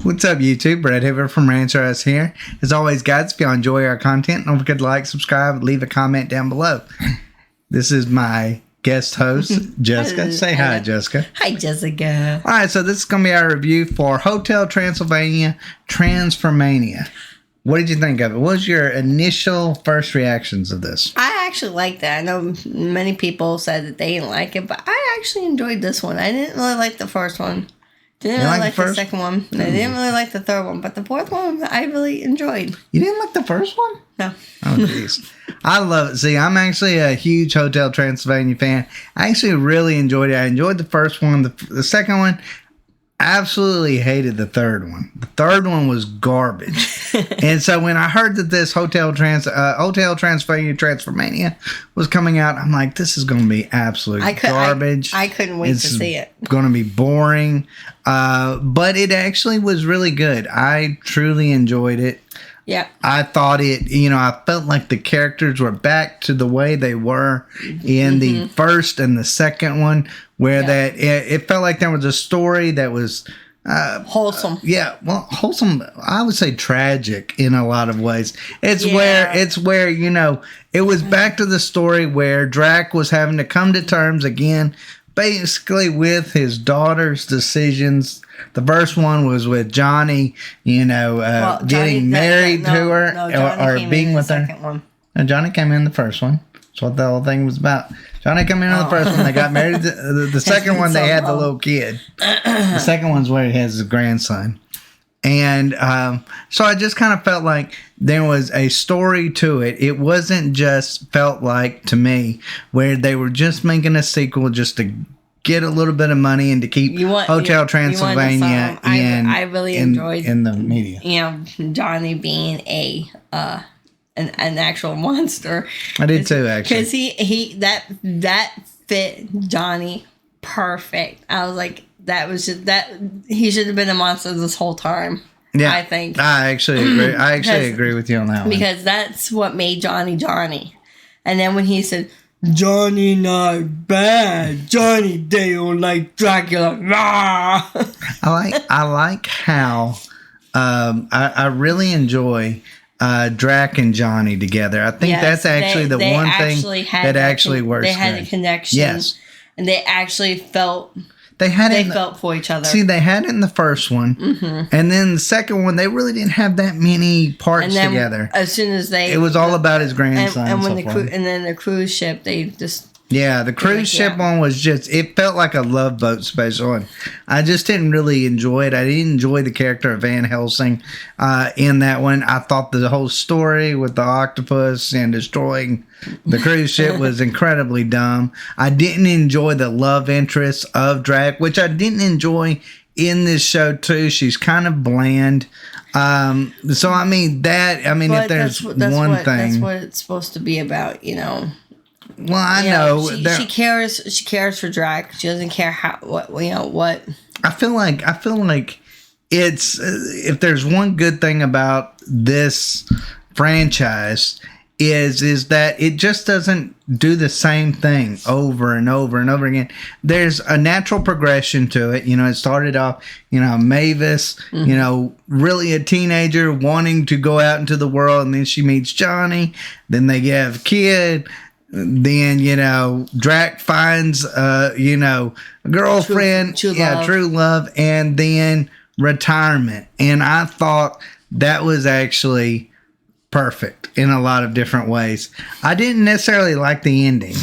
What's up, YouTube? Brett Hoover from RANTS here. As always, guys, if y'all enjoy our content, don't forget to like, subscribe, leave a comment down below. This is my guest host, Jessica. Say hi, Jessica. Hi, Jessica. All right, so this is going to be our review for Hotel Transylvania, Transformania. What did you think of it? What was your initial first reactions of this? I actually liked that. I know many people said that they didn't like it, but I actually enjoyed this one. I didn't really like the first one. Didn't really like the second one. I didn't really like the third one, but the fourth one I really enjoyed. You didn't like the first one? No. Oh, jeez. I love it. See, I'm actually a huge Hotel Transylvania fan. I actually really enjoyed it. I enjoyed the first one. The second one, absolutely hated the third one. The third one was garbage. And so when I heard that this Hotel Transylvania Transformania was coming out, I'm like, this is going to be absolute garbage. I couldn't wait to see it. It's going to be boring. But it actually was really good. I truly enjoyed it. Yeah. I thought I felt like the characters were back to the way they were in the first and the second one, where it felt like there was a story that was wholesome. Wholesome. I would say tragic in a lot of ways. It's where it was back to the story where Drac was having to come to terms again, basically with his daughter's decisions. The first one was with Johnny, getting married to her or being with her. One. And Johnny came in the first one. That's what the whole thing was about. Johnny came in on the first one. They got married. The second one, they had the little kid. The second one's where he has his grandson. And so I just kind of felt like there was a story to it. It wasn't just felt like, to me, where they were just making a sequel just to get a little bit of money and to keep Hotel Transylvania I really enjoyed in the media. Johnny being an actual monster. I did too, actually, because that fit Johnny perfect. I was like, that was just that he should have been a monster this whole time. Yeah, I think I actually agree. I actually agree with you on that one, because that's what made Johnny Johnny. And then when he said, "Johnny not bad. Johnny Dale like Dracula." Rah! I like how I really enjoy Drac and Johnny together. I think that's actually the one thing that actually works. They had a connection. Yes, and they actually felt. They felt for each other. See, they had it in the first one, and then the second one, they really didn't have that many parts together. As soon as it was all about his grandson. And then the cruise ship, they just the cruise ship one was it felt like a Love Boat special, and I just didn't really enjoy it. I didn't enjoy the character of Van Helsing in that one. I thought the whole story with the octopus and destroying the cruise ship was incredibly dumb. I didn't enjoy the love interest of Drac, which I didn't enjoy in this show too. She's kind of bland. So if there's one thing, that's what it's supposed to be about, Well, I know she cares. She cares for Drac. She doesn't care what. I feel like it's if there's one good thing about this franchise is that it just doesn't do the same thing over and over and over again. There's a natural progression to it. It started off, Mavis, really a teenager wanting to go out into the world, and then she meets Johnny. Then they have a kid. Then, Drac finds, a girlfriend, true love, and then retirement. And I thought that was actually perfect in a lot of different ways. I didn't necessarily like the ending.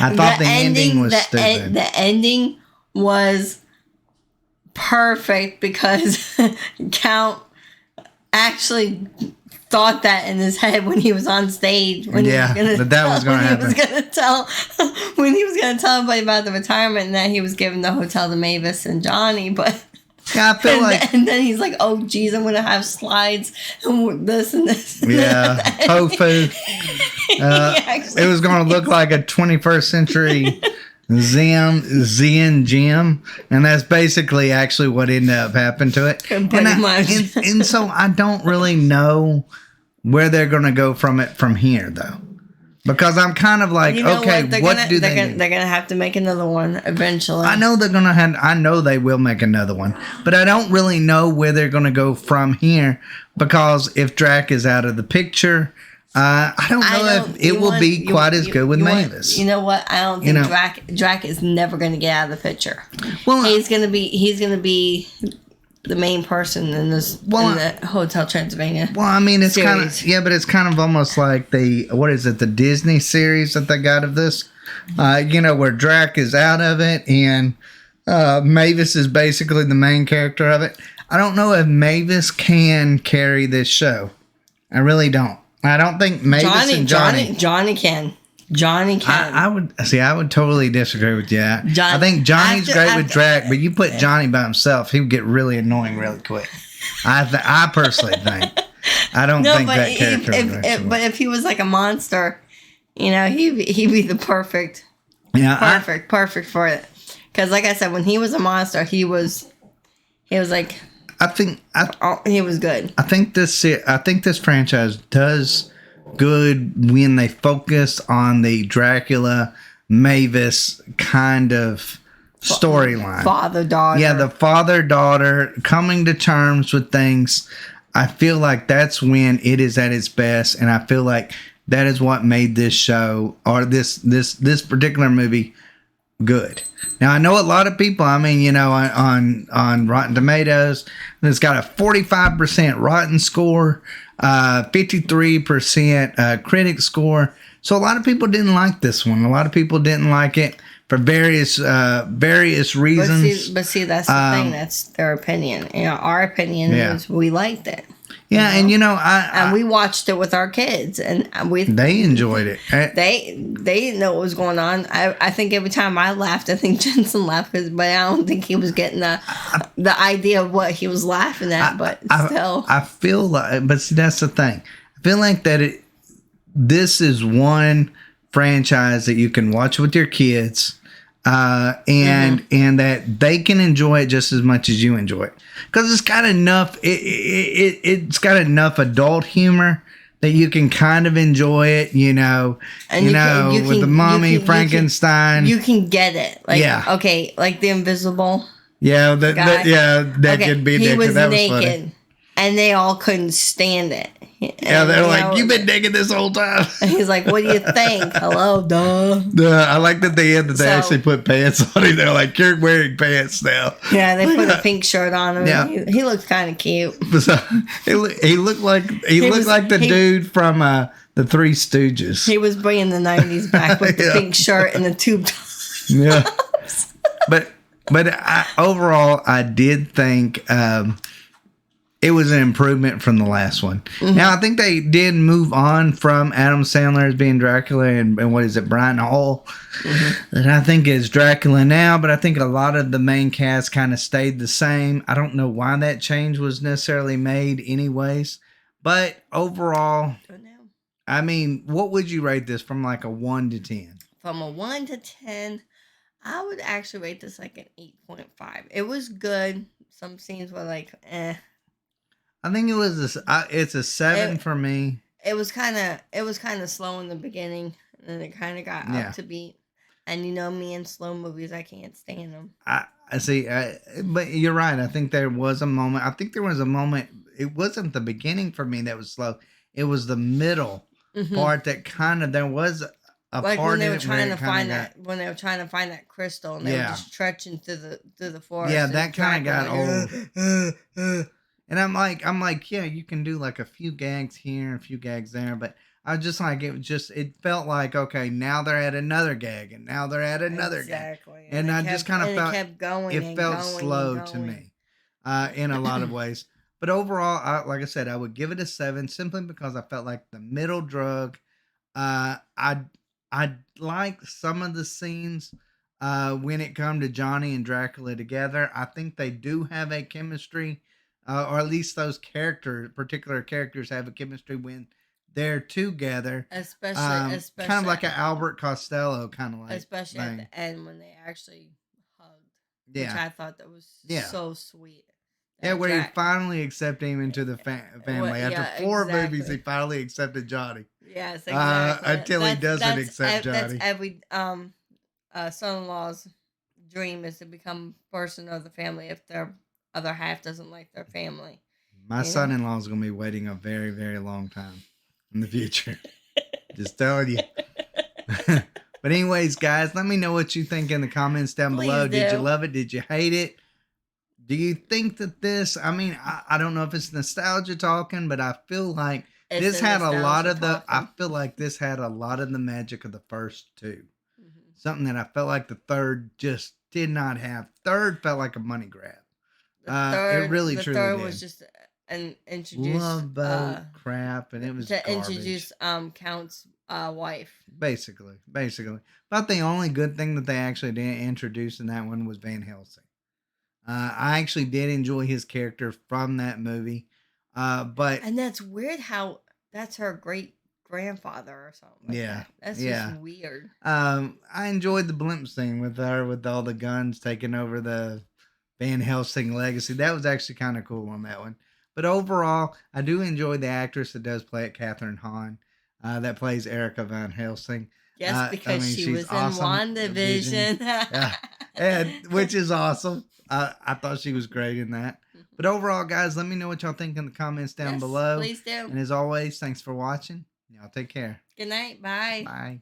I thought the ending was stupid. The ending was perfect because Count actually thought that in his head when he was on stage. When he was going to tell everybody about the retirement, and that he was giving the hotel to Mavis and Johnny, but. Yeah, I feel and then he's like, "Oh, geez, I'm gonna have slides and this and this." Yeah, tofu. It was gonna look like a 21st century Zen gym, and that's basically actually what ended up happening to it. And so I don't really know where they're gonna go from here, though. Because I'm kind of like, okay, what do they do? They're gonna have to make another one eventually. I know I know they will make another one, but I don't really know where they're gonna go from here. Because if Drac is out of the picture, I don't know if it will be quite as good with Mavis. You know what? I don't think Drac is never gonna get out of the picture. Well, he's gonna be the main person in this in the Hotel Transylvania. Well, I mean, it's kind of but it's kind of almost like the Disney series that they got of this, where Drac is out of it and Mavis is basically the main character of it. I don't know if Mavis can carry this show. I really don't. I don't think Mavis and Johnny can. Johnny can. I would totally disagree with you. I think Johnny's great with Drac, but you put Johnny by himself, he would get really annoying really quick. I personally think. I don't think that character. But if he was like a monster, he'd be the perfect. Yeah, perfect for it. Because like I said, when he was a monster, he was like. He was good. I think this franchise does good when they focus on the Dracula Mavis kind of storyline. Father-daughter. Yeah, the father-daughter coming to terms with things. I feel like that's when it is at its best, and I feel like that is what made this show or this particular movie good. Now I know a lot of people, on Rotten Tomatoes, it's got a 45% Rotten score, 53% critic score. So a lot of people didn't like this one. A lot of people didn't like it for various reasons. But see, that's the thing. That's their opinion. Our opinion is we liked it. Yeah, and we watched it with our kids, and they enjoyed it. They didn't know what was going on. I think every time I laughed, I think Jensen laughed, but I don't think he was getting the idea of what he was laughing at. But still, I feel like, but see, that's the thing. I feel like that this is one franchise that you can watch with your kids. And that they can enjoy it just as much as you enjoy it, because it's got enough. It's got enough adult humor that you can kind of enjoy it. And with the Mummy, Frankenstein, you can get it. Okay, like the Invisible. Yeah, that could be. He was naked, was and they all couldn't stand it. Yeah, they're like, you've been naked this whole time. And he's like, what do you think? Hello, duh. I like that they actually put pants on him. They're like, you're wearing pants now. Yeah, they put a pink shirt on him. Yeah. He looks kind of cute. So, he looked like the dude from the Three Stooges. He was bringing the 90s back with the pink shirt and the tube tops. Yeah. But overall, I did think it was an improvement from the last one. Mm-hmm. Now, I think they did move on from Adam Sandler as being Dracula and what is it, Brian Hall, that I think is Dracula now, but I think a lot of the main cast kind of stayed the same. I don't know why that change was necessarily made anyways, but overall, what would you rate this from like a 1 to 10? From a 1 to 10, I would actually rate this like an 8.5. It was good. Some scenes were like, eh. I think it's a 7 for me. It was kind of slow in the beginning, and then it kind of got up to beat. And me and slow movies, I can't stand them. I see, but you're right. I think there was a moment. It wasn't the beginning for me that was slow. It was the middle part that kind of there was a like part when they in were it trying to find when they were trying to find that crystal, and they were just stretching through the forest. Yeah, that kind of got old. And I'm like, yeah, you can do like a few gags here, a few gags there, but I was just like, it felt like, okay, now they're at another gag, and now they're at another gag. And I just kind of felt, it kept going. It felt slow to me, in a lot of ways. But overall, like I said, I would give it a 7 simply because I felt like the middle drug. I like some of the scenes when it come to Johnny and Dracula together. I think they do have a chemistry. Or at least those particular characters have a chemistry when they're together. Especially kind of like an Albert Costello kind of like especially thing. At the end when they actually hugged. Yeah. Which I thought that was so sweet. Yeah, where he finally accepted him into the family. After 4 movies, he finally accepted Johnny. Yes, exactly. Until he doesn't accept Johnny. That's every son-in-law's dream is to become person of the family if their other half doesn't like their family. My son-in-law is going to be waiting a very, very long time in the future. Just telling you. But anyways, guys, let me know what you think in the comments down below. Did you love it? Did you hate it? Do you think that this, I mean, I don't know if it's nostalgia talking, but I feel like this had a lot of I feel like this had a lot of the magic of the first two. Mm-hmm. Something that I felt like the third just did not have. Third felt like a money grab. It really truly third did. Was just an introduce love boat crap, and it was to garbage. Introduce Count's wife. Basically. But the only good thing that they actually did introduce in that one was Van Helsing. I actually did enjoy his character from that movie, but and that's weird how that's her great grandfather or something. Like that's just weird. I enjoyed the blimp scene with her with all the guns taking over the Van Helsing legacy. That was actually kind of cool on that one. But overall, I do enjoy the actress that does play it, Catherine Hahn, that plays Erica Van Helsing. Yes, because she was awesome in WandaVision. And which is awesome. I thought she was great in that. But overall, guys, let me know what y'all think in the comments down below. Please do. And as always, thanks for watching. Y'all take care. Good night. Bye. Bye.